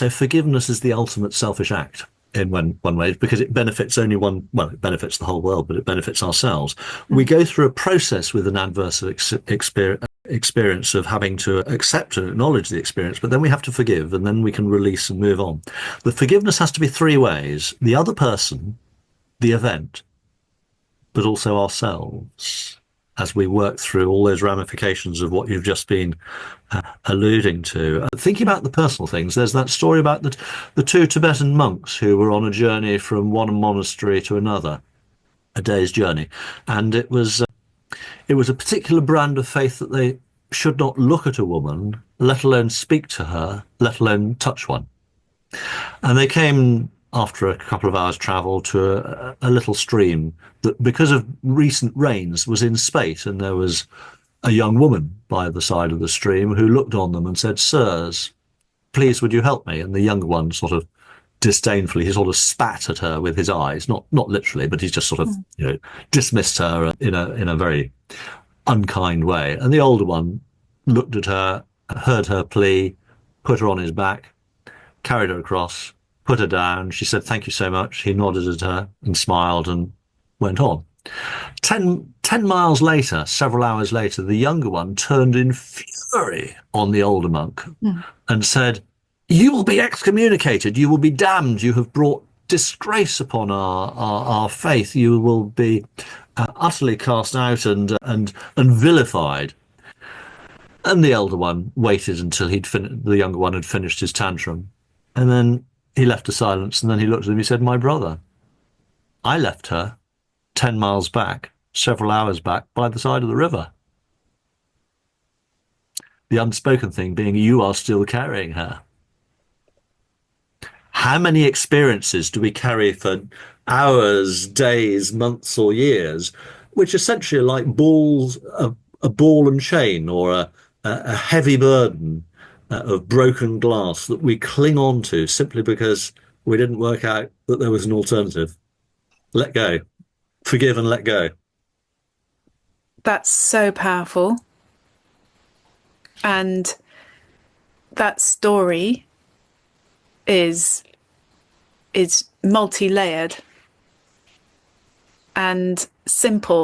So forgiveness is the ultimate selfish act in one way, because it benefits only one, well, it benefits the whole world, but it benefits ourselves. We go through a process with an adverse experience of having to accept and acknowledge the experience, but then we have to forgive, and then we can release and move on. The forgiveness has to be three ways: the other person, the event, but also ourselves, as we work through all those ramifications of what you've just been alluding to. Thinking about the personal things, there's that story about the two Tibetan monks who were on a journey from one monastery to another, a day's journey, and it was a particular brand of faith that they should not look at a woman, let alone speak to her, let alone touch one. And they came after a couple of hours' travel to a little stream that, because of recent rains, was in spate, and there was a young woman by the side of the stream who looked on them and said, "Sirs, please would you help me?" And the younger one sort of disdainfully, he sort of spat at her with his eyes, not literally, but he just sort of, dismissed her in a very unkind way. And the older one looked at her, heard her plea, put her on his back, carried her across, put her down. She said, "Thank you so much." He nodded at her and smiled and went on. 10 miles later, several hours later, the younger one turned in fury on the older monk and said, "You will be excommunicated. You will be damned. You have brought disgrace upon our faith. You will be utterly cast out and vilified." And the elder one waited until the younger one had finished his tantrum. And then he left a silence, and then he looked at him. He said, "My brother, I left her 10 miles back, several hours back, by the side of the river." The unspoken thing being, you are still carrying her. How many experiences do we carry for hours, days, months, or years, which essentially are like balls, a ball and chain, or a heavy burden of broken glass that we cling on to simply because we didn't work out that there was an alternative? Let go. Forgive and let go. That's so powerful. And that story is multi-layered and simple.